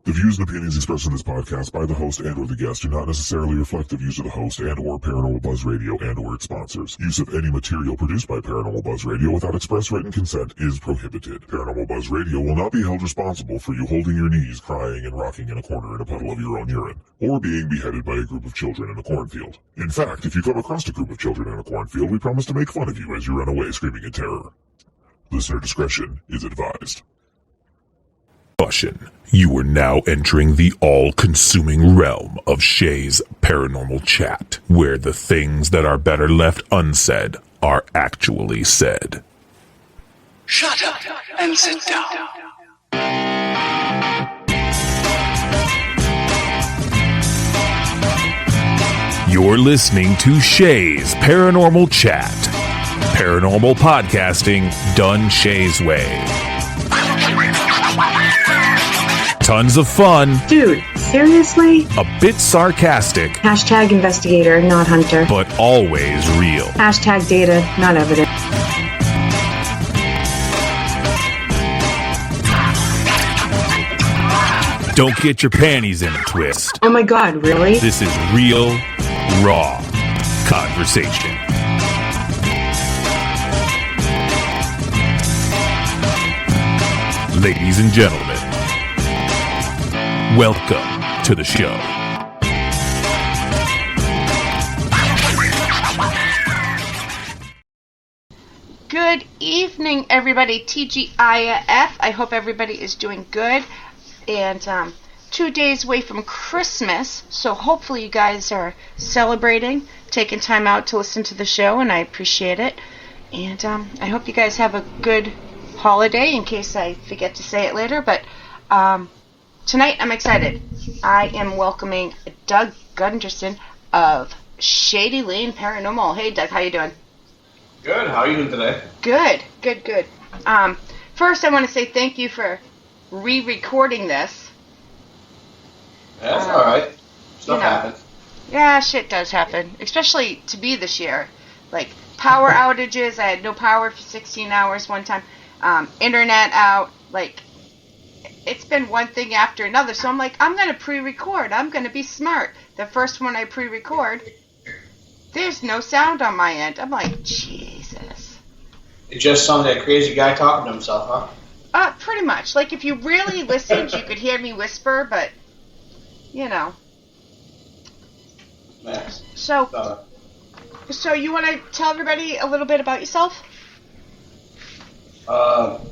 The views and opinions expressed in this podcast by the host and or the guest do not necessarily reflect the views of the host and or Paranormal Buzz Radio and or its sponsors. Use of any material produced by Paranormal Buzz Radio without express written consent is prohibited. Paranormal Buzz Radio will not be held responsible for you holding your knees, crying, and rocking in a corner in a puddle of your own urine, or being beheaded by a group of children in a cornfield. In fact, if you come across a group of children in a cornfield, we promise to make fun of you as you run away screaming in terror. Listener discretion is advised. You are now entering the all-consuming realm of Shay's Paranormal Chat, where the things that are better left unsaid are actually said. Shut up and sit down. You're listening to Shay's Paranormal Chat. Paranormal podcasting done Shay's way. Tons of fun. Dude, seriously? A bit sarcastic. Hashtag investigator, not hunter. But always real. Hashtag data, not evidence. Don't get your panties in a twist. Oh my god, really? This is real, raw conversation. Ladies and gentlemen, welcome to the show. Good evening, everybody. TGIF. I hope everybody is doing good. And 2 days away from Christmas, so hopefully you guys are celebrating, taking time out to listen to the show, and I appreciate it. And I hope you guys have a good holiday, in case I forget to say it later. But tonight I'm excited. I am welcoming Doug Gunnerson of Shady Lane Paranormal. Hey, Doug, how you doing? Good. How are you doing today? Good. First, I want to say thank you for re-recording this. That's all right. Stuff happens. Yeah, shit does happen, especially to be this year. Like power outages. I had no power for 16 hours one time. Internet out. Like, it's been one thing after another. So I'm like, I'm going to pre-record. I'm going to be smart. The first one I pre-record, there's no sound on my end. I'm like, Jesus. It just sounds like a crazy guy talking to himself, huh? Pretty much. Like, if you really listened, you could hear me whisper, but, you know. Nice. So you want to tell everybody a little bit about yourself? Well,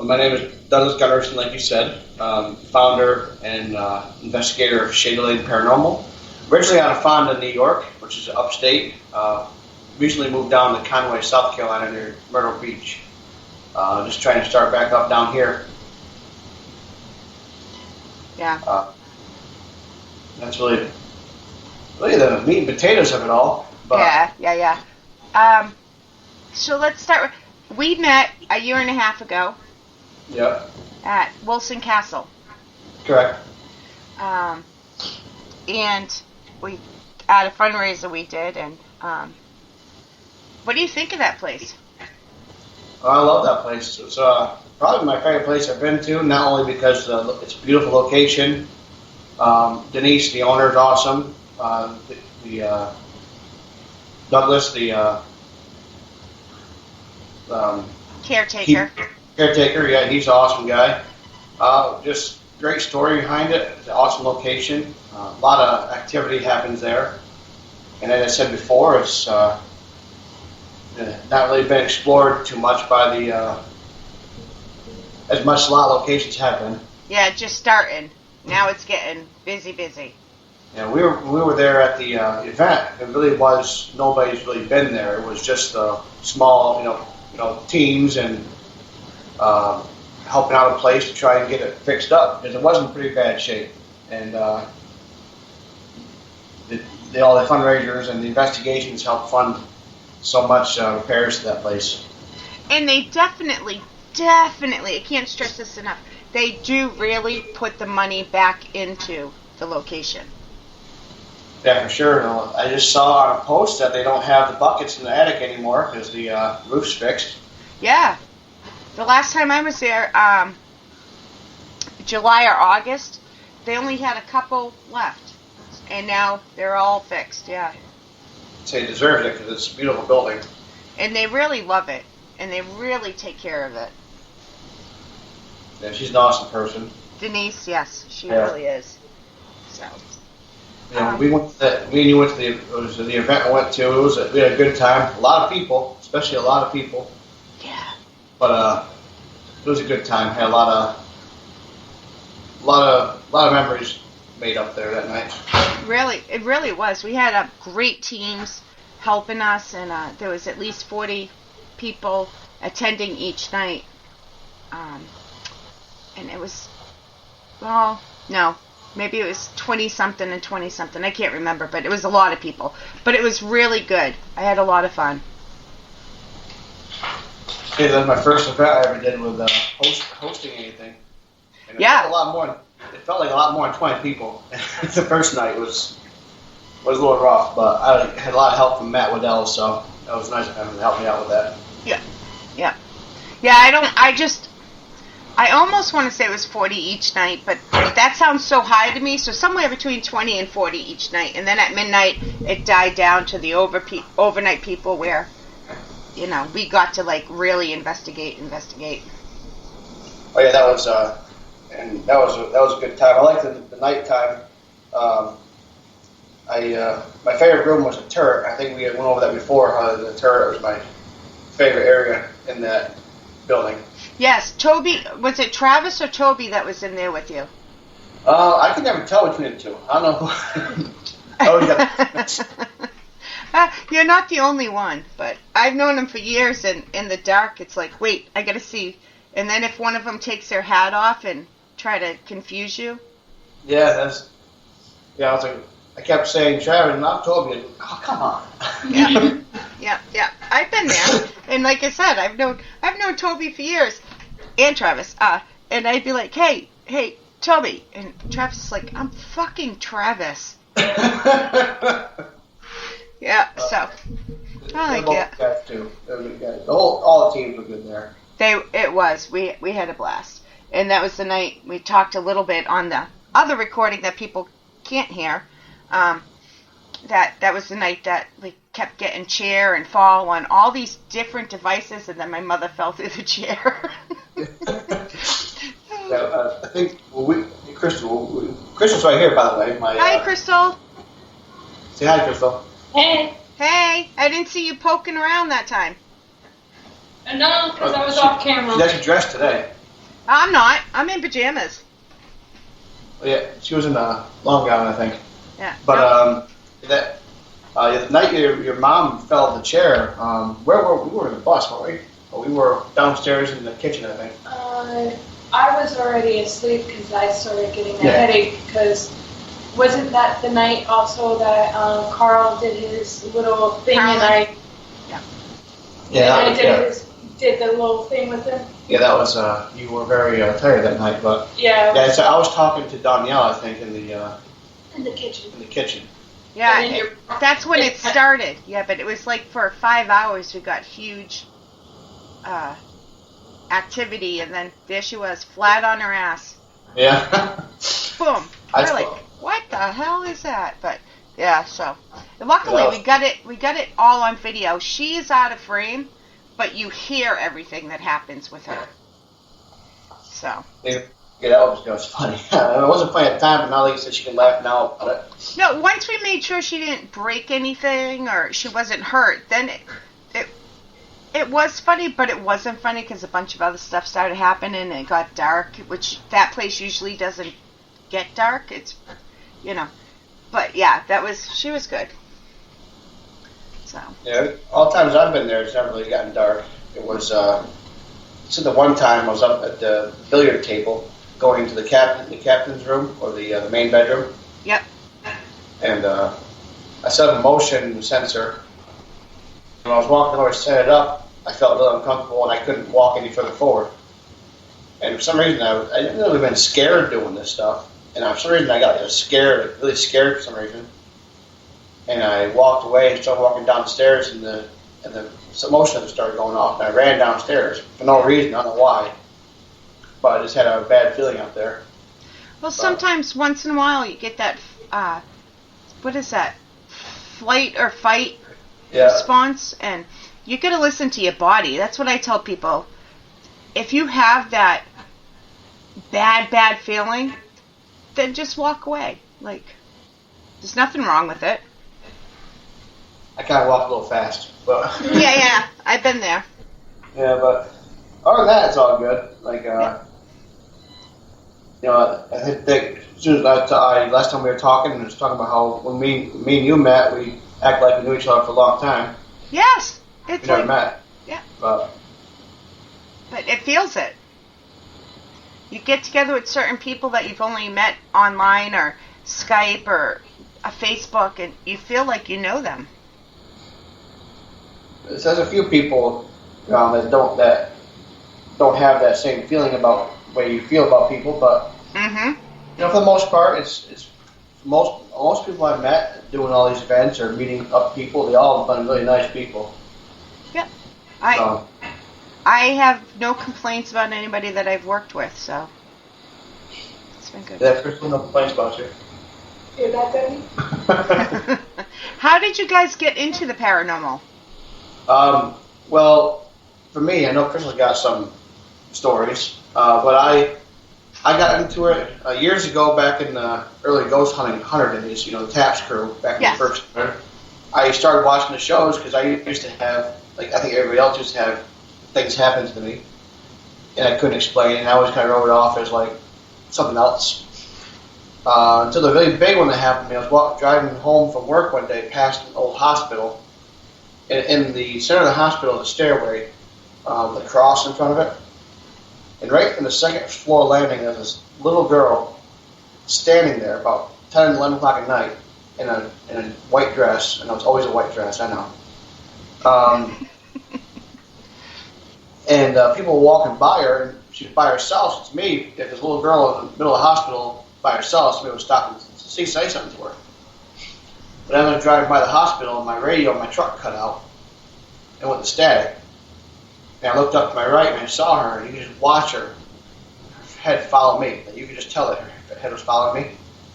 my name is Douglas Gunnerson, like you said. Founder and investigator of Shady Lane Paranormal. Originally out of Fonda, New York, which is upstate. Recently moved down to Conway, South Carolina, near Myrtle Beach. Just trying to start back up down here. Yeah. That's really the meat and potatoes of it all. But Yeah. So let's start with, we met a year and a half ago. Yep. At Wilson Castle. Correct. And we, at a fundraiser we did, and what do you think of that place? I love that place. It's probably my favorite place I've been to, not only because it's a beautiful location. Denise, the owner, is awesome. Douglas, the Caretaker. Caretaker, yeah, he's an awesome guy. Just great story behind it. It's an awesome location. A lot of activity happens there. And as I said before, it's not really been explored too much by the as much a lot of locations have been. Yeah, just starting. Now it's getting busy. Yeah, we were there at the event. It really was, nobody's really been there. It was just small, teams and helping out a place to try and get it fixed up, because it was in pretty bad shape. And all the fundraisers and the investigations helped fund so much repairs to that place. And they definitely, I can't stress this enough, they do really put the money back into the location. Yeah, for sure. I just saw on a post that they don't have the buckets in the attic anymore because the roof's fixed. Yeah. The last time I was there, July or August, they only had a couple left. And now they're all fixed, yeah. I'd say it deserves it because it's a beautiful building. And they really love it. And they really take care of it. Yeah, she's an awesome person. Denise, yes, she really is. So. Yeah, me and you went to the event I went to. We had a good time. A lot of people, especially a lot of people. Yeah. But it was a good time. Had a lot of memories made up there that night. It really was. We had great teams helping us, and there was at least 40 people attending each night. And it was, well, no. Maybe it was 20-something and 20-something. I can't remember, but it was a lot of people. But it was really good. I had a lot of fun. Yeah, that was my first event I ever did with hosting anything. And it felt like a lot more than 20 people. The first night was a little rough, but I had a lot of help from Matt Waddell, so that was nice of him to help me out with that. Yeah. I almost want to say it was 40 each night, but that sounds so high to me. So somewhere between 20 and 40 each night. And then at midnight, it died down to the overnight people where, we got to really investigate. Oh yeah, that was a good time. I liked the nighttime. My favorite room was a turret. I think we went over that before. The turret was my favorite area in that building. Yes, Toby, was it Travis or Toby that was in there with you? I can never tell between the two. I don't know. You're not the only one, but I've known him for years, and in the dark, it's like, wait, I gotta see. And then if one of them takes their hat off and try to confuse you. Yeah, I was like, I kept saying Travis, not Toby. Oh, come on. Yeah. I've been there, and like I said, I've known Toby for years, and Travis. And I'd be like, hey, Toby, and Travis is like, I'm fucking Travis. Yeah. So I like it. Guys too. They were good guys. All the teams were good there. We had a blast, and that was the night we talked a little bit on the other recording that people can't hear. That was the night that we kept getting chair and fall on all these different devices, and then my mother fell through the chair. I think Crystal's right here, by the way. Hi, Crystal. Say hi, Crystal. Hey. Hey, I didn't see you poking around that time. No, because I was off camera. She's actually dressed today. I'm not. I'm in pajamas. Well, yeah, she was in a long gown, I think. Yeah. But the night your mom fell in the chair, we were in the bus, weren't we? We were downstairs in the kitchen, I think. I was already asleep because I started getting a headache. Because wasn't that the night also that Carl did his little thing and I did the little thing with him? Yeah, that was you were very tired that night, but So I was talking to Danielle, I think, in the kitchen. Yeah, that's when it started. Yeah, but it was like for 5 hours we got huge activity, and then there she was, flat on her ass. Yeah. Boom. We're like, what the hell is that? But yeah, so luckily we got it all on video. She's out of frame, but you hear everything that happens with her. So. Yeah, that was funny. I wasn't funny at the time, but now, like you said, she can laugh now about it. No, once we made sure she didn't break anything or she wasn't hurt, then it was funny, but it wasn't funny because a bunch of other stuff started happening and it got dark, which that place usually doesn't get dark. It's, but yeah, she was good. So. Yeah, all the times I've been there, it's never really gotten dark. It was, so the one time I was up at the billiard table, going to the captain's room, or the main bedroom. Yep. And I set up a motion sensor. When I was walking over to set it up, I felt really uncomfortable and I couldn't walk any further forward. And for some reason, I didn't really been scared doing this stuff. And for some reason, I got scared, really scared for some reason. And I walked away and started walking downstairs, and the motion started going off. And I ran downstairs for no reason, I don't know why. But I just had a bad feeling out there. Well, sometimes, once in a while, you get that, what is that, flight or fight response, and you got to listen to your body. That's what I tell people. If you have that bad feeling, then just walk away. Like, there's nothing wrong with it. I kind of walk a little fast, but yeah, I've been there. Yeah, but other than that, it's all good. Like, you know, I think as soon as last time we were talking, I was talking about how when me and you met, we act like we knew each other for a long time. Yes, it's we never met. Yeah, but it feels it. You get together with certain people that you've only met online or Skype or a Facebook, and you feel like you know them. There's a few people that don't have that same feeling about the way you feel about people, but you know, for the most part, it's most people I've met doing all these events or meeting up people. They all have been really nice people. Yep, I have no complaints about anybody that I've worked with, so it's been good. Yeah, Crystal, no complaints about you. You're that Debbie? How did you guys get into the paranormal? Well, for me, I know Crystal's got some stories, but I got into it years ago, back in the early ghost hunter days. You know, the TAPS crew back in the first year. I started watching the shows because I used to have, like I think everybody else used to have, things happen to me, and I couldn't explain, and I always kind of wrote it off as like something else. Until the really big one that happened to me, I was driving home from work one day past an old hospital. In the center of the hospital, the stairway, the cross in front of it, and right in the second floor landing, there's this little girl standing there about 10, 11 o'clock at night in a white dress. I know it's always a white dress, I know. And people were walking by her, and she was by herself. So to me, if this little girl in the middle of the hospital by herself, somebody would stop and say something to her. But as I was driving by the hospital, my radio in my truck cut out and went to static. And I looked up to my right and I saw her, and you could just watch her. Her head follow me. You could just tell that her head was following me.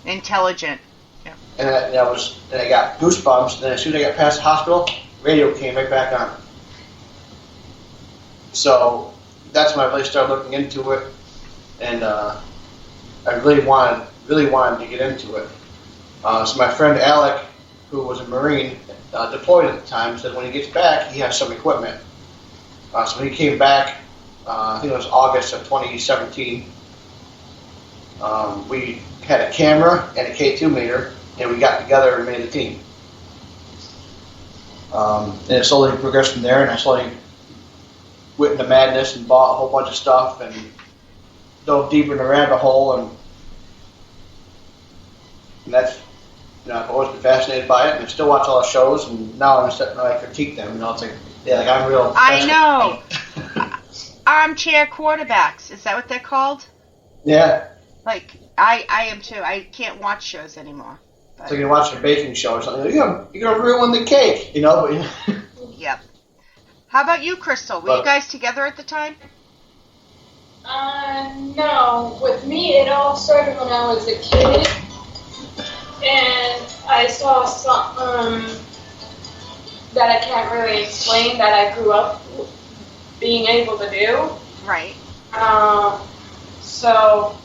Intelligent. Yeah. And I got goosebumps. And then as soon as I got past the hospital, radio came right back on. So that's when I really started looking into it, and I really wanted to get into it. So my friend Alec, who was a Marine, deployed at the time, said when he gets back, he has some equipment. So when he came back, I think it was August of 2017, we had a camera and a K2 meter, and we got together and made a team. And it slowly progressed from there, and I slowly went into madness and bought a whole bunch of stuff and dove deeper in the rabbit hole, and that's, you know, I've always been fascinated by it, and I still watch all the shows, and now I'm sitting and I critique them, you know, it's like, yeah, like I'm real. I know. Armchair quarterbacks, is that what they're called? Yeah. Like, I am too. I can't watch shows anymore. But. So you can watch a baking show or something, you're gonna ruin the cake, you know? Yep. How about you, Crystal? Were you guys together at the time? No. With me, it all started when I was a kid. And I saw something that I can't really explain that I grew up being able to do. Right. So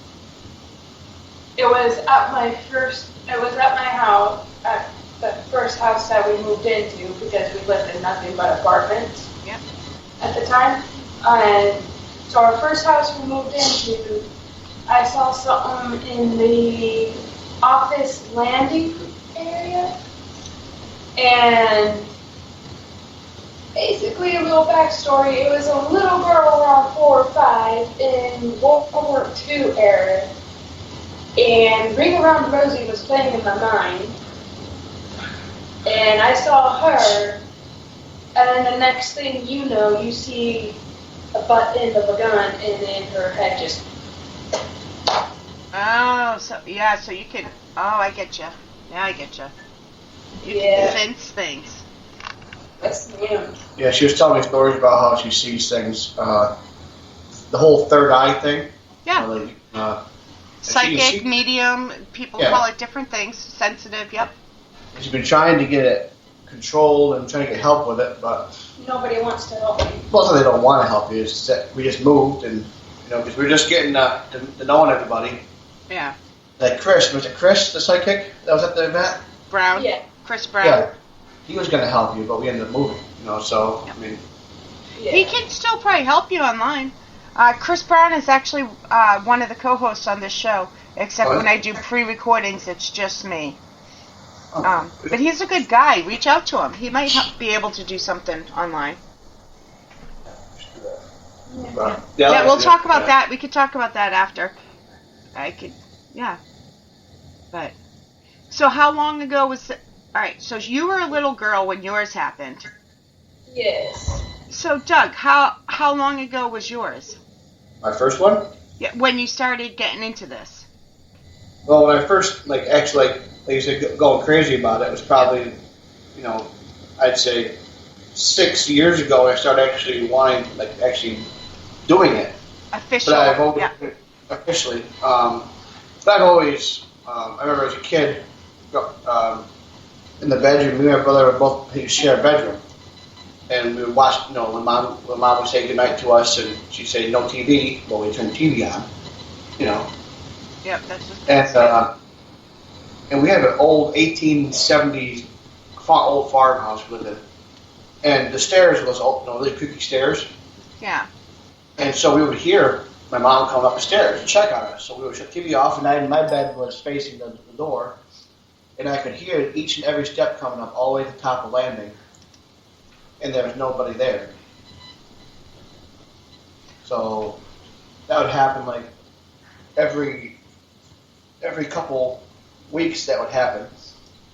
it was at my house, at the first house that we moved into, because we lived in nothing but apartments. Yep. At the time. And so our first house we moved into, I saw something in the office landing area. And basically a little backstory, it was a little girl around 4 or 5 in World War II era. And Ring Around Rosie was playing in my mind. And I saw her, and then the next thing you know, you see a butt end of a gun, and then her head just. Oh, so you can. Oh, I get you. Now I get you. You Yeah. can sense things. Yes, ma'am. Yeah, she was telling me stories about how she sees things. The whole third eye thing. Yeah. Psychic, she- medium. People Yeah. call it different things. Sensitive. Yep. She's been trying to get it controlled and trying to get help with it, but Nobody wants to help me. most of they don't want to help you. It's just that we just moved, and because we're just getting to knowing everybody. Yeah. Like Chris, was it Chris, the psychic that was at the event? Brown. Yeah. Chris Brown. Yeah, he was going to help you, but we ended up moving. So Yep. I mean, Yeah. He can still probably help you online. Chris Brown is actually one of the co-hosts on this show, except Oh. when I do pre-recordings, it's just me. oh, But he's a good guy. Reach out to him. He might be able to do something online. but, Yeah, we'll talk about that. We could talk about that after. Yeah. But, so how long ago was it? All right, so you were a little girl when yours happened. Yes. So, Doug, how long ago was yours? My first one. Yeah, when you started getting into this? Well, when I first like you said, going crazy about it was probably, I'd say 6 years ago. I started actually wanting, actually doing it. Official. But I've always, Yeah. officially, but I've always, I remember as a kid, in the bedroom, me and my brother would both share a bedroom. And we would watch, when mom would say goodnight to us and she'd say no TV, well, we turned the TV on, Yep, that's just And we had an old 1870s old farmhouse we lived in. And the stairs was really creaky stairs. yeah. And so we would hear my mom coming up the stairs to check on us. So we would shut the TV off, and my bed was facing the door. And I could hear each and every step coming up all the way to the top of the landing. And there was nobody there. So that would happen every couple weeks. That would happen.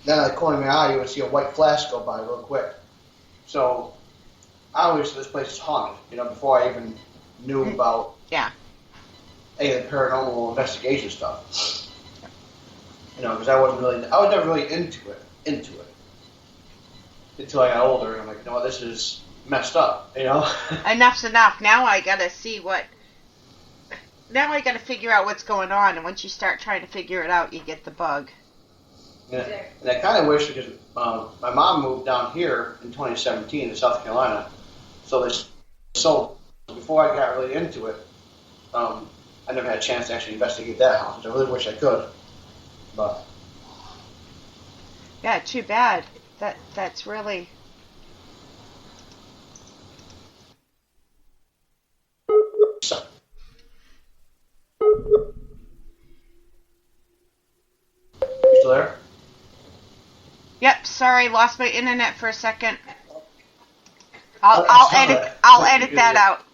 Then at the corner of my eye, you would see a white flash go by real quick. So I always said this place is haunted. Before I even knew about any of the paranormal investigation stuff. Because I was never really into it until I got older. And I'm like, this is messed up. Enough's enough. Now I gotta see what. Now I gotta figure out what's going on, and once you start trying to figure it out, you get the bug. And I kind of wish, because my mom moved down here in 2017 to South Carolina, so before I got really into it, I never had a chance to actually investigate that house, which I really wish I could. But Yeah, too bad. That's really. so, you still there? Yep. Sorry, lost my internet for a second. I'll edit that out.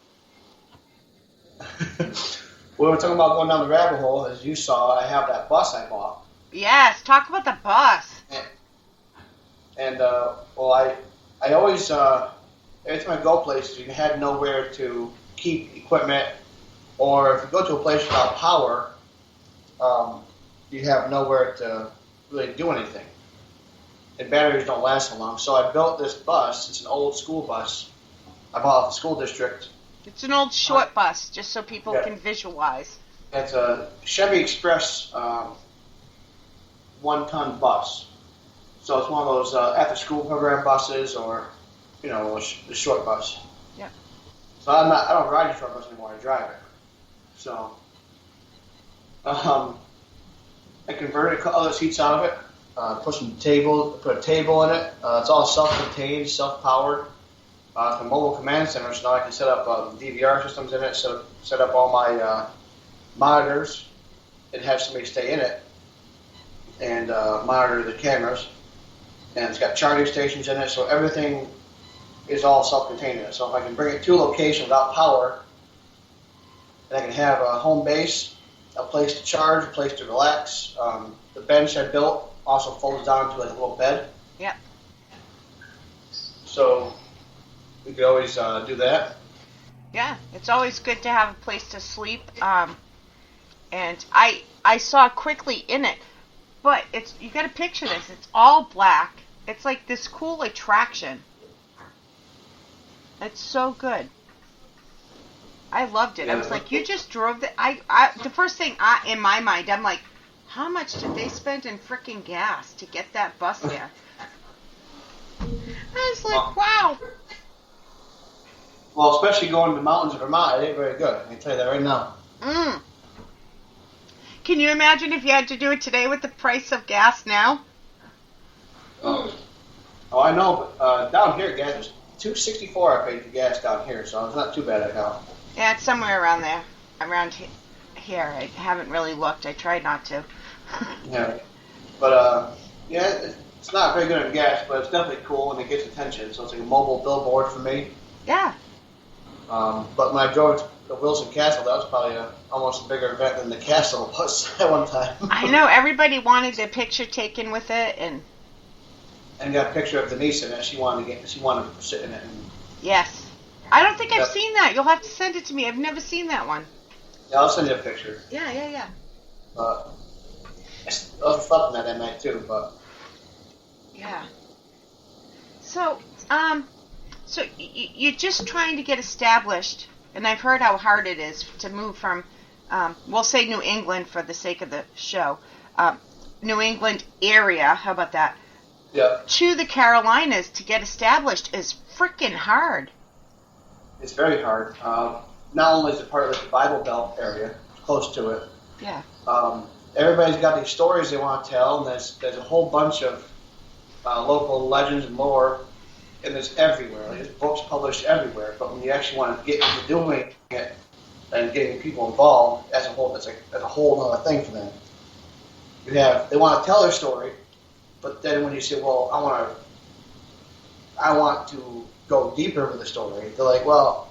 We were talking about going down the rabbit hole. As you saw, I have that bus I bought. Yes. Talk about the bus. And I always, every time I go places, you had nowhere to keep equipment, or if you go to a place without power, you have nowhere to really do anything. And batteries don't last so long. So I built this bus. It's an old school bus. I bought it off the school district. It's an old short bus, just so people Yeah. can visualize. It's a Chevy Express 1-ton bus. So it's one of those after-school program buses, or a short bus. Yeah. So I don't ride a short bus anymore. I drive it. So I converted other seats out of it. Put a table in it. It's all self-contained, self-powered. It's a mobile command center, so now I can set up DVR systems in it. So set up all my monitors and have somebody stay in it and monitor the cameras. And it's got charging stations in it, so everything is all self-contained in it. So if I can bring it to a location without power, and I can have a home base, a place to charge, a place to relax. The bench I built also folds down to a little bed. Yep. So we could always do that. Yeah, it's always good to have a place to sleep. And I saw quickly in it, but you got to picture this. It's all black. It's like this cool attraction. It's so good. I loved it. I was like, you just drove the first thing in my mind, I'm like, how much did they spend in frickin' gas to get that bus there? I was like, wow. Well, especially going to the mountains of Vermont, it ain't very good. I can tell you that right now. Can you imagine if you had to do it today with the price of gas now? Oh, I know, but down here, gas is $2.64 I paid for gas down here, so it's not too bad at all. Yeah, it's somewhere around there. Around here. I haven't really looked. I tried not to. Yeah. But, yeah, it's not very good at gas, but it's definitely cool and it gets attention. So it's like a mobile billboard for me. Yeah. But when I drove to the Wilson Castle, that was probably almost a bigger event than the castle was at one time. I know. Everybody wanted their picture taken with it, and got a picture of Denise in it. She wanted to sit in it. Yes. I don't think I've seen that. You'll have to send it to me. I've never seen that one. Yeah, I'll send you a picture. Yeah. I was reflecting that night too, but. Yeah. So, you're just trying to get established, and I've heard how hard it is to move from, we'll say New England for the sake of the show, New England area, how about that? Yeah. To the Carolinas to get established is freaking hard. It's very hard. Not only is it part of the Bible Belt area, close to it. Yeah. Everybody's got these stories they want to tell, and there's a whole bunch of local legends and lore, and it's everywhere. There's books published everywhere. But when you actually want to get into doing it and getting people involved, that's a whole other thing for them. They want to tell their story, but then when you say, well, I want to go deeper with the story, they're like, well,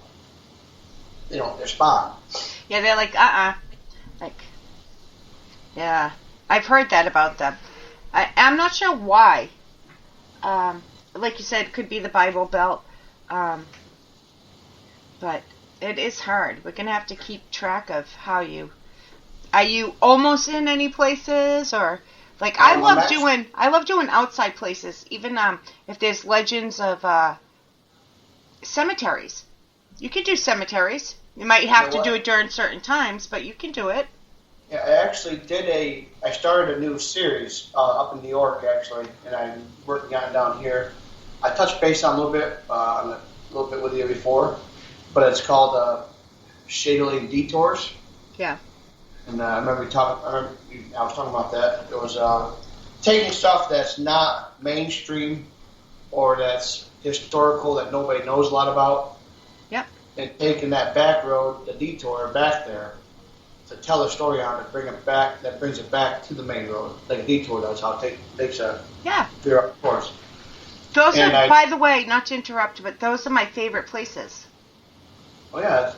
they're spawned. Yeah, they're like, yeah, I've heard that about them. I'm not sure why. Like you said, it could be the Bible Belt, but it is hard. We're gonna have to keep track of how are you almost in any places, or like I love doing outside places, even if there's legends of cemeteries. You can do cemeteries. You might have to do it during certain times, but you can do it. Yeah, I actually I started a new series up in New York, actually, and I'm working on it down here. I touched base on a little bit with you before, but it's called Shady Detours. Yeah. And I was talking about that. It was taking stuff that's not mainstream or that's historical that nobody knows a lot about. Yep. And taking that back road, the detour back there, to tell a story on it, bring it back. That brings it back to the main road, like a detour does. How it takes a veer up course. Those are, by the way, not to interrupt, but those are my favorite places. Oh yeah,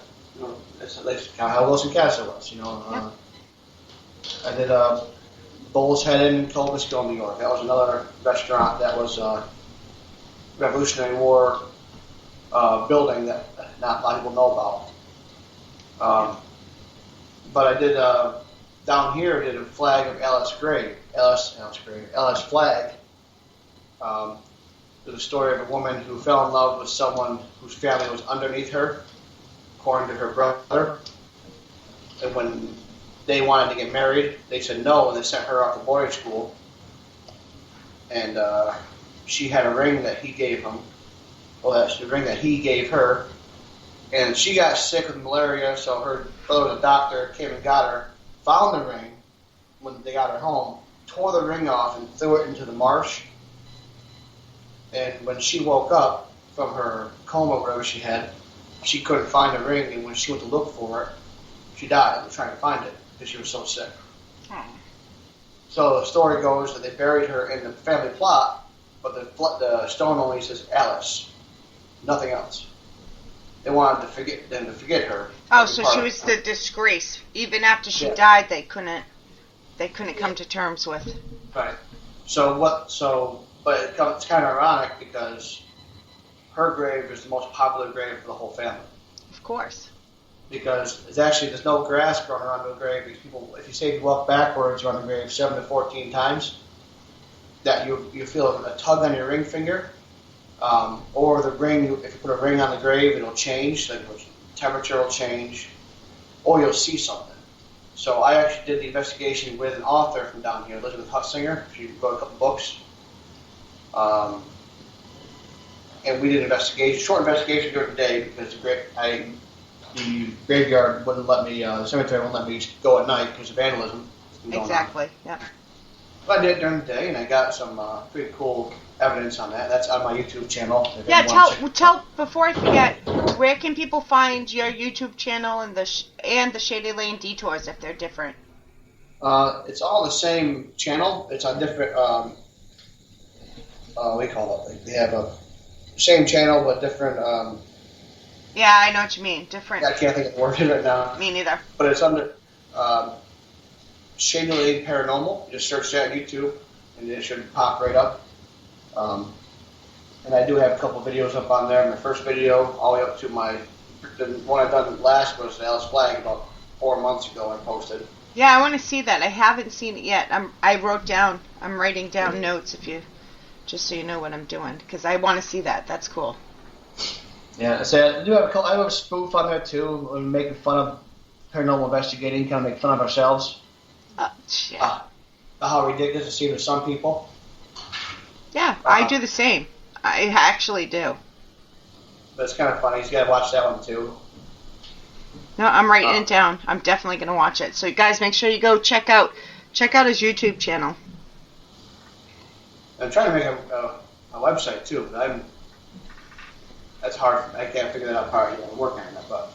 it's kind of how Wilson Castle was. Yep. I did Bull's Head in Columbusville, New York. That was another restaurant that was Revolutionary War building that not a lot of people know about. But I did down here. I did a flag of Ellis flag. There's a story of a woman who fell in love with someone whose family was underneath her, according to her brother. And when they wanted to get married, they said no, and they sent her off to boarding school. And she had a ring that he gave him. Well, that's the ring that he gave her. And she got sick with malaria, so her brother, the doctor, came and got her, found the ring when they got her home, tore the ring off and threw it into the marsh. And when she woke up from her coma, whatever she had, she couldn't find the ring, and when she went to look for it, she died trying to find it because she was so sick. So the story goes that they buried her in the family plot, but the stone only says Alice, nothing else. They wanted to forget her. Oh, so she was the disgrace. Even after she died, they couldn't come to terms with. Right. But it's kind of ironic because her grave is the most popular grave for the whole family. Of course. Because there's no grass growing around the grave. Because people, if you say you walk backwards around the grave 7 to 14 times, that you feel a tug on your ring finger, or the ring. If you put a ring on the grave, it'll change. Like the temperature will change, or you'll see something. So I actually did the investigation with an author from down here, Elizabeth Hutsinger. She wrote a couple books. And we did an investigation, short investigation during the day, because the graveyard wouldn't let me, the cemetery wouldn't let me go at night because of vandalism. Exactly, yeah. But I did it during the day, and I got some pretty cool evidence on that. That's on my YouTube channel. Yeah, tell before I forget, where can people find your YouTube channel and the Shady Lane Detours if they're different? It's all the same channel. It's on different, what do you call it? Like they have a same channel but different. Yeah, I know what you mean. Different. I can't think of the word right now. Me neither. But it's under Shady Lane Paranormal. Just search that on YouTube, and it should pop right up. And I do have a couple videos up on there. My first video, all the way up to the one I done last was the Alice Flag about 4 months ago. I posted. Yeah, I want to see that. I haven't seen it yet. I'm writing down notes just so you know what I'm doing, because I want to see that. That's cool. Yeah, so I have a spoof on there too. We're making fun of paranormal investigating, kind of make fun of ourselves. Yeah. How ridiculous it seems to some people. Yeah, I do the same. I actually do. But it's kind of funny. You got to watch that one too. No, I'm writing it down. I'm definitely going to watch it. So you guys, make sure you go check out his YouTube channel. I'm trying to make a website too, but that's hard for me. I can't figure that out part yet. I'm working on that, but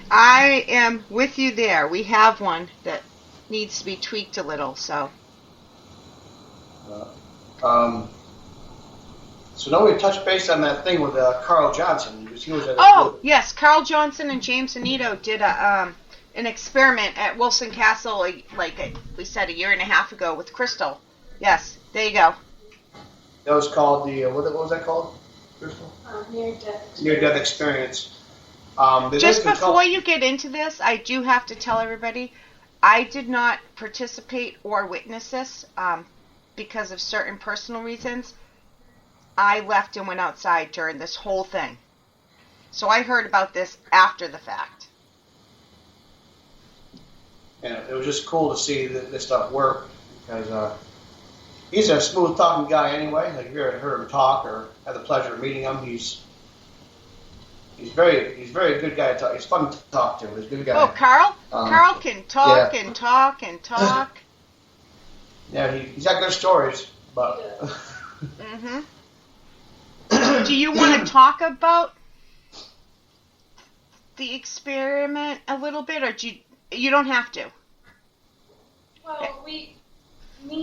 I am with you there. We have one that needs to be tweaked a little, so. So now we touched base on that thing with Carl Johnson. He was at yes, Carl Johnson and James Anito did an experiment at Wilson Castle, like we said, 1.5 years ago with Crystal. Yes, there you go. That was called the what was that called? Crystal? Near-death experience. Just before you get into this, I do have to tell everybody, I did not participate or witness this because of certain personal reasons. I left and went outside during this whole thing. So I heard about this after the fact. And it was just cool to see this stuff work, because he's a smooth-talking guy anyway. Like, if you ever heard him talk or had the pleasure of meeting him, he's very good guy to talk. He's fun to talk to. He's a good guy. Oh, Carl? Carl can talk and talk and talk. Yeah, he's got good stories, but. Mm-hmm. Do you want to talk about the experiment a little bit, or you don't have to? Well, me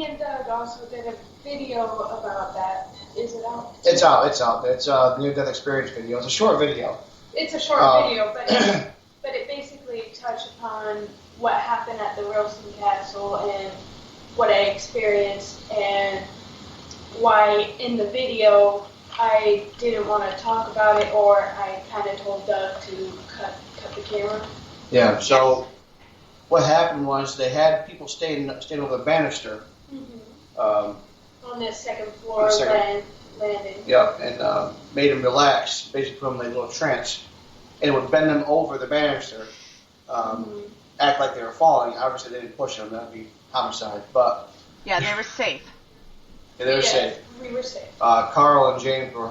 and Doug also did a video about that. Is it out? It's out. It's a near-death experience video. It's a short video. It's a short video, but it basically touched upon what happened at the Wilson Castle and what I experienced, and why in the video I didn't want to talk about it, or I kind of told Doug to cut the camera. Yeah. So what happened was they had people staying over the banister. On the second floor landing. Yeah, and made them relax, basically put them in a little trance, and it would bend them over the banister, act like they were falling. Obviously, they didn't push them; that'd be homicide. But yeah, they were safe. Yeah, they were safe. We were safe. Carl and James were.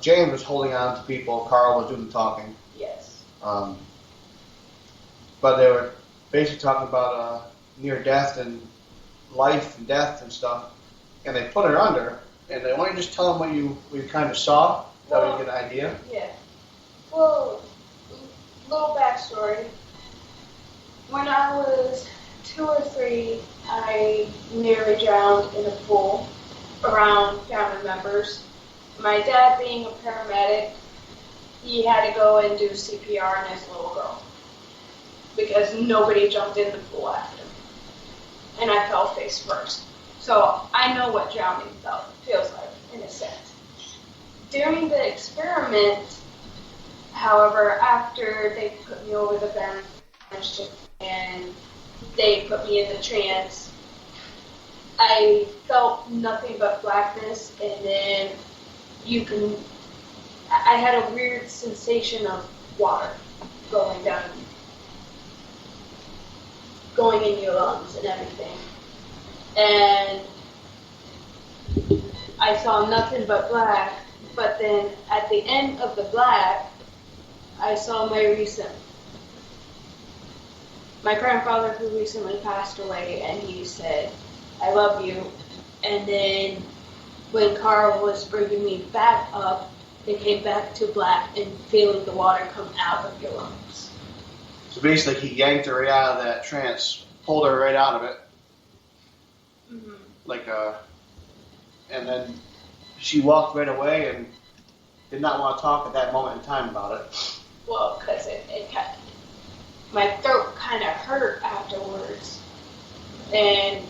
James was holding on to people. Carl was doing the talking. Yes. But they were basically talking about near death and life and death and stuff, and they put her under. And they want you to just tell them what you kind of saw. That way you get an idea. Yeah. Well, little backstory. When I was 2 or 3, I nearly drowned in a pool around family members. My dad, being a paramedic, he had to go and do CPR on his little girl because nobody jumped in the pool after me. And I fell face first. So I know what drowning feels like, in a sense. During the experiment, However, after they put me over the bench and they put me in the trance, I felt nothing but blackness, and then I had a weird sensation of water going in your lungs and everything. And I saw nothing but black, but then at the end of the black, I saw my grandfather who recently passed away, and he said, "I love you." And then when Carl was bringing me back up, it came back to black and feeling the water come out of your lungs. So basically, he yanked her right out of that trance, pulled her right out of it. Mm-hmm. And then she walked right away and did not want to talk at that moment in time about it. Well, because my throat kind of hurt afterwards, and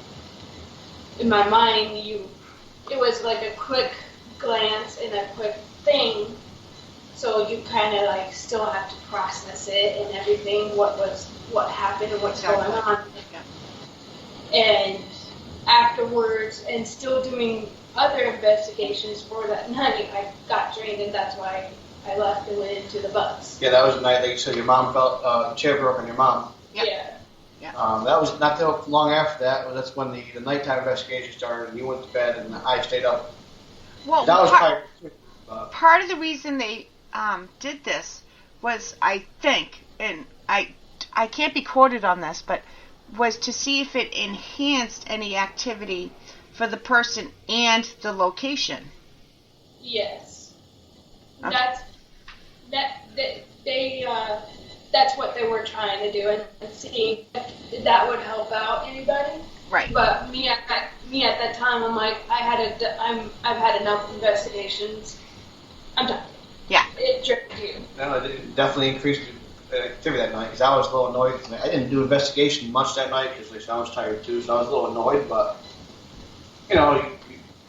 in my mind, it was like a quick glance and a quick thing, so you kind of like still have to process it and everything, what happened and what's going on. And afterwards, and still doing other investigations for that night, I got drained, and that's why I left and went into the bus. Yeah, that was the night that you said your mom felt the chair broke on your mom. Yep. Yeah. That was not too long after that. That's when the nighttime investigation started, and you went to bed, and I stayed up. Well, that was part of the reason they did this was, I think, and I can't be quoted on this, but was to see if it enhanced any activity for the person and the location. Yes. Okay. That's what they were trying to do, and seeing if that would help out anybody. Right. But me at that time, I'm like, I've had enough investigations. I'm done. Yeah. It tricked you. No, it definitely increased the activity that night, because I was a little annoyed. I didn't do investigation much that night because I was tired too, so I was a little annoyed. But you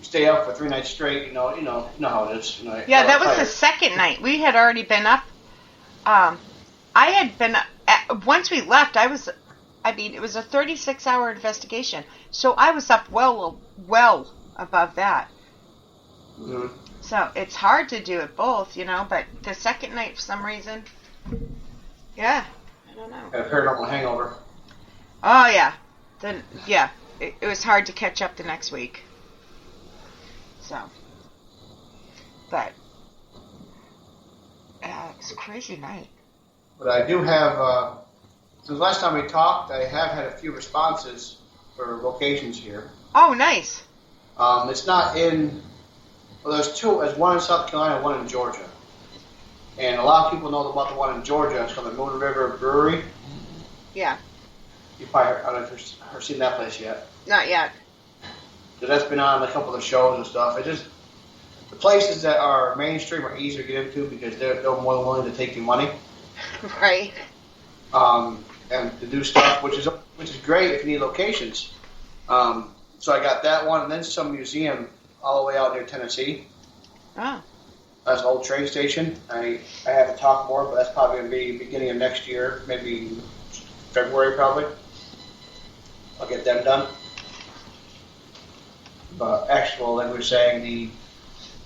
stay up for 3 nights straight. You know how it is. Yeah, that was the second night. We had already been up. I had been once we left. It was a 36-hour investigation, so I was up well above that. Mm-hmm. So it's hard to do it both, but the second night, for some reason, I don't know. Had a paranormal hangover. Oh, yeah. Then, yeah, it was hard to catch up the next week. So, but, it's a crazy night. But I do have, since last time we talked, I have had a few responses for locations here. Oh, nice. It's not in... Well, there's two. There's one in South Carolina and one in Georgia. And a lot of people know about the one in Georgia. It's called the Moon River Brewery. Yeah. You probably, I don't know if you've seen that place yet. Not yet. So that's been on a couple of the shows and stuff. The places that are mainstream are easier to get into because they're more than willing to take your money. Right. And to do stuff, which is great if you need locations. So I got that one, and then some museum all the way out near Tennessee. Oh. That's an old train station. I have to talk more, but that's probably going to be beginning of next year, maybe February probably. I'll get them done. But actual, like we were saying, the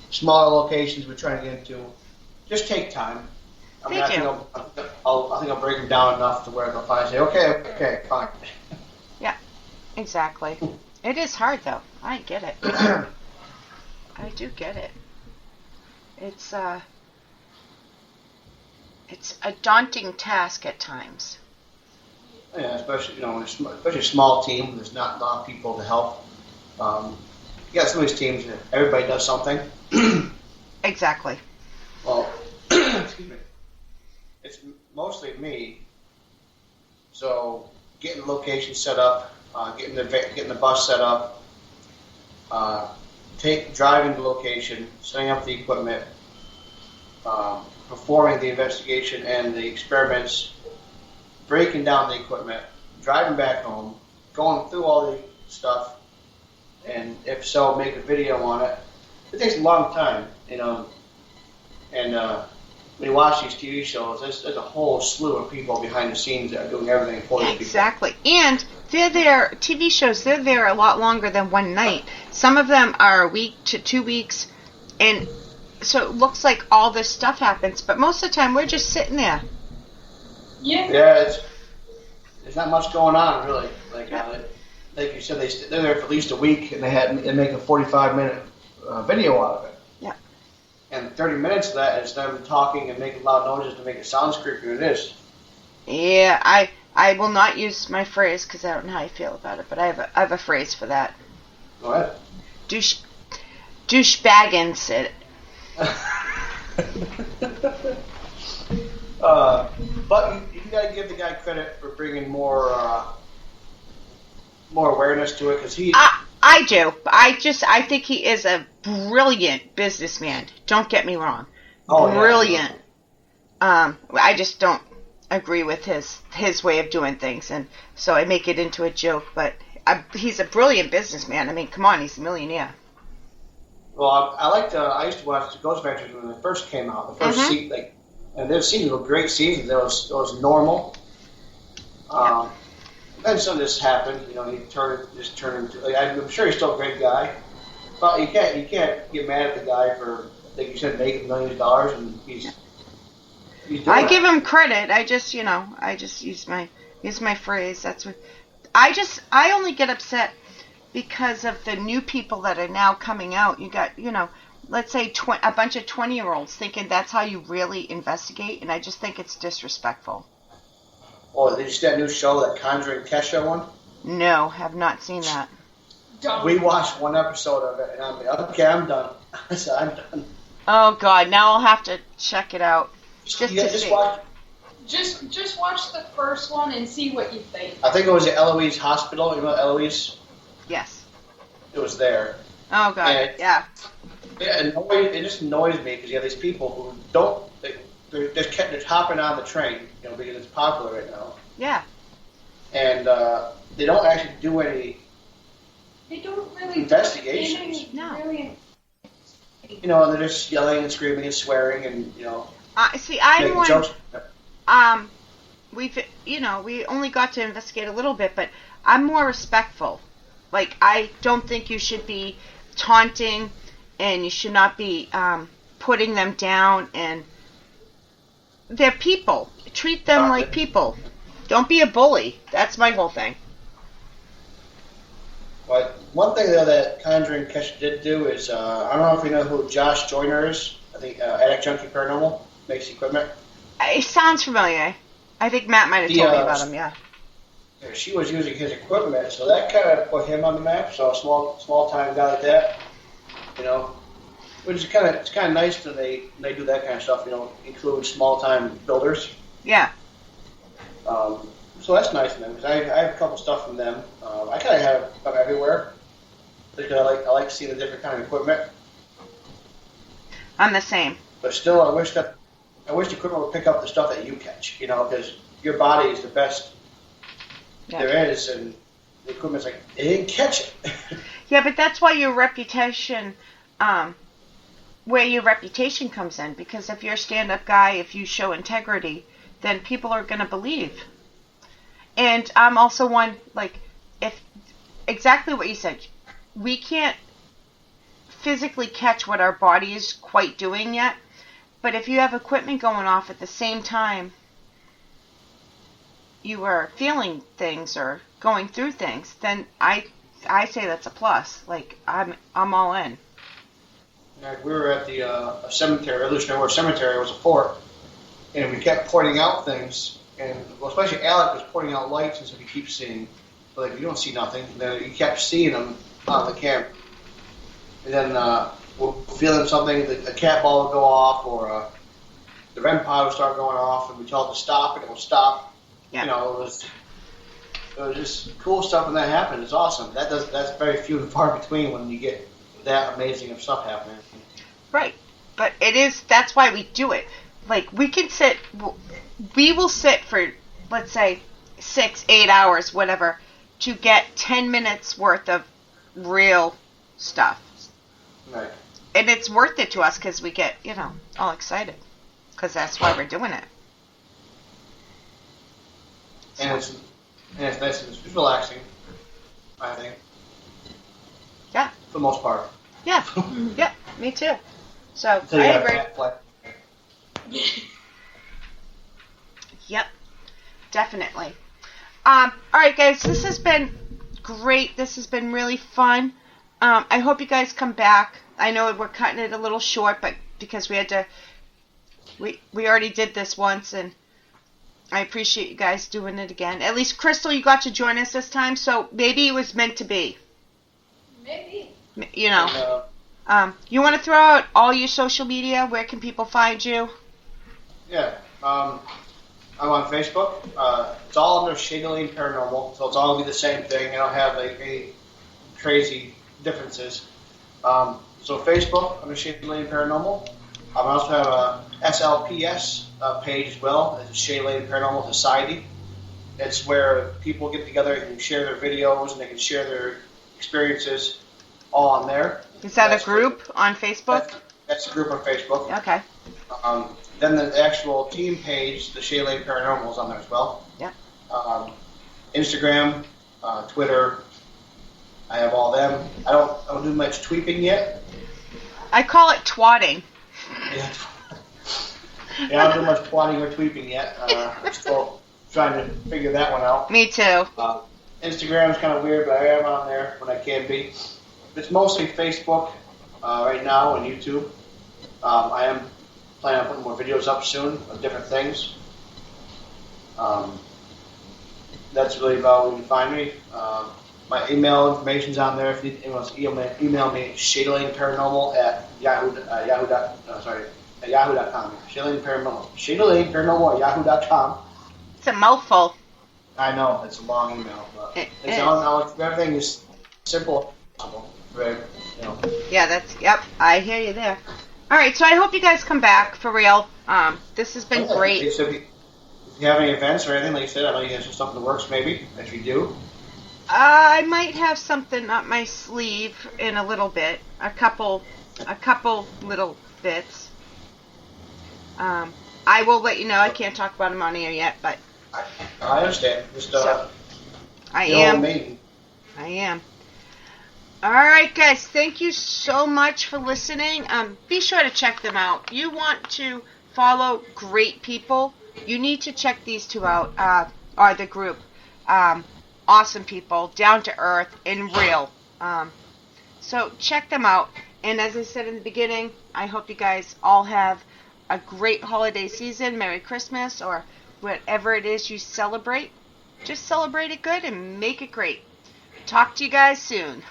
smaller locations we're trying to get into just take time. I think I'll break them down enough to where they'll finally say, okay, fine. Yeah, exactly. It is hard though. I get it. I do get it. It's a daunting task at times. Yeah, especially especially a small team. There's not a lot of people to help. You got some of these teams that everybody does something. Exactly. Well, excuse me. It's mostly me. So getting the location set up, getting the bus set up, driving the location, setting up the equipment, performing the investigation and the experiments, breaking down the equipment, driving back home, going through all the stuff, and if so, make a video on it. It takes a long time, and when you watch these TV shows, there's a whole slew of people behind the scenes that are doing everything for these people. Exactly. And they're there, TV shows, they're there a lot longer than one night. Some of them are a week to 2 weeks. And so it looks like all this stuff happens. But most of the time, we're just sitting there. Yeah. Yeah, there's not much going on, really. Like you said, they're there for at least a week, and they make a 45-minute video out of it. Yeah. And 30 minutes of that is them talking and making loud noises to make it sound creepier than it is. Yeah, I will not use my phrase because I don't know how I feel about it, but I have a phrase for that. Go ahead. Douchebagging said it. But you got to give the guy credit for bringing more awareness to it, because I do. I think he is a brilliant businessman. Don't get me wrong. Oh, brilliant. Yeah. I just don't agree with his way of doing things, and so I make it into a joke. But he's a brilliant businessman. I mean, come on, he's a millionaire. Well, I used to watch the Ghostbusters when they first came out. The first season, and their seasons were great seasons. It was normal. Then something just happened. He turned into. I'm sure he's still a great guy, but you can't get mad at the guy for, like you said, making millions of dollars, and he's doing I give him credit. I just use my phrase. That's what I only get upset because of the new people that are now coming out. You got, let's say a bunch of 20-year-olds thinking that's how you really investigate, and I just think it's disrespectful. Oh, did you see that new show, that Conjuring Kesha one? No, have not seen that. We watched one episode of it, and I'm like, okay, I'm done. I said, I'm done. Oh, God, now I'll have to check it out. Just watch. Just watch the first one and see what you think. I think it was at Eloise Hospital. You know Eloise? Yes. It was there. Oh, God, and yeah. It just annoys me because you have these people who don't. They're just hopping on the train, because it's popular right now. Yeah. And they don't actually do any. They don't really investigations. No. Really. They're just yelling and screaming and swearing and See, I'm making one. jokes. We only got to investigate a little bit, but I'm more respectful. Like, I don't think you should be taunting, and you should not be putting them down, and they're people. Treat them like people. Don't be a bully. That's my whole thing. But one thing, though, that Conjuring Kesha did do is, I don't know if you know who Josh Joyner is. I think Addict Junkie Paranormal makes equipment. It sounds familiar. I think Matt might have told me about him, yeah. She was using his equipment, so that kind of put him on the map. So a small time guy like that, which is kind of nice that they do that kind of stuff. Include small time builders. Yeah. So that's nice of them, because I have a couple stuff from them. I kind of have them everywhere because I like seeing the different kind of equipment. I'm the same. But still, I wish the equipment would pick up the stuff that you catch. Because your body is the best there is, and the equipment's like, it didn't catch it. Yeah, but that's why your reputation, where your reputation comes in. Because if you're a stand-up guy, if you show integrity, then people are going to believe. And I'm also one, if exactly what you said, we can't physically catch what our body is quite doing yet. But if you have equipment going off at the same time you are feeling things or going through things, then I say that's a plus. Like, I'm all in. We were at the cemetery, Revolutionary War Cemetery. It was a fort, and we kept pointing out things, and especially Alec was pointing out lights and stuff you keep seeing. But if you don't see nothing, then you kept seeing them on the camera. And then we're feeling something, a cat ball would go off, or the REM pod would start going off, and we tell it to stop, and it will stop. Yeah. It was just cool stuff when that happened. It's awesome. That's very few and far between when you get that amazing of stuff happening. Right. But that's why we do it. Like, we will sit for, let's say, 6-8 hours, whatever, to get 10 minutes worth of real stuff. Right. And it's worth it to us because we get, all excited. because that's why we're doing it. And it's nice and it's relaxing, I think. Yeah. For the most part. Yeah. Yeah. Me too. So I Until you have agree. cat play. Yep. Definitely. All right, guys. This has been great. This has been really fun. I hope you guys come back. I know we're cutting it a little short, but because we had to, we already did this once, and I appreciate you guys doing it again. At least, Crystal, you got to join us this time, so maybe it was meant to be. Maybe. You know. You want to throw out all your social media? Where can people find you? Yeah. I'm on Facebook. It's all under Shady Paranormal, so it's all going to be the same thing. I don't have any crazy differences. So Facebook under Shady Paranormal. I also have a SLPS page as well. It's Shady Paranormal Society. It's where people get together and can share their videos and they can share their experiences all on there. Is that a group on Facebook? That's a group on Facebook. Okay. Then the actual team page, the Shady Paranormal, is on there as well. Yeah. Instagram, Twitter, I have all them. I don't do much tweeting yet. I call it twatting. Yeah, I don't do much twatting or tweeting yet. I'm still trying to figure that one out. Me too. Instagram's kind of weird, but I am on there when I can be. It's mostly Facebook right now and YouTube. I am planning on putting more videos up soon of different things. That's really about where you can find me. My email information's on there. If anyone wants to email me, ShadyLaneParanormal at yahoo.com. ShadyLaneParanormal at yahoo.com. It's a mouthful. I know, it's a long email, but everything is simple. Very, Yeah, yep, I hear you there. All right, so I hope you guys come back for real. This has been great. So if you have any events or anything, like you said, I know you guys have stuff in the works maybe. If you do. I might have something up my sleeve in a little bit. A couple little bits. I will let you know. I can't talk about them on air yet, but I understand. Just I am. All right, guys. Thank you so much for listening. Be sure to check them out. You want to follow great people? You need to check these two out. Or the group. Awesome people, down to earth and real. So check them out. And as I said in the beginning, I hope you guys all have a great holiday season. Merry Christmas, or whatever it is you celebrate. Just celebrate it good and make it great. Talk to you guys soon.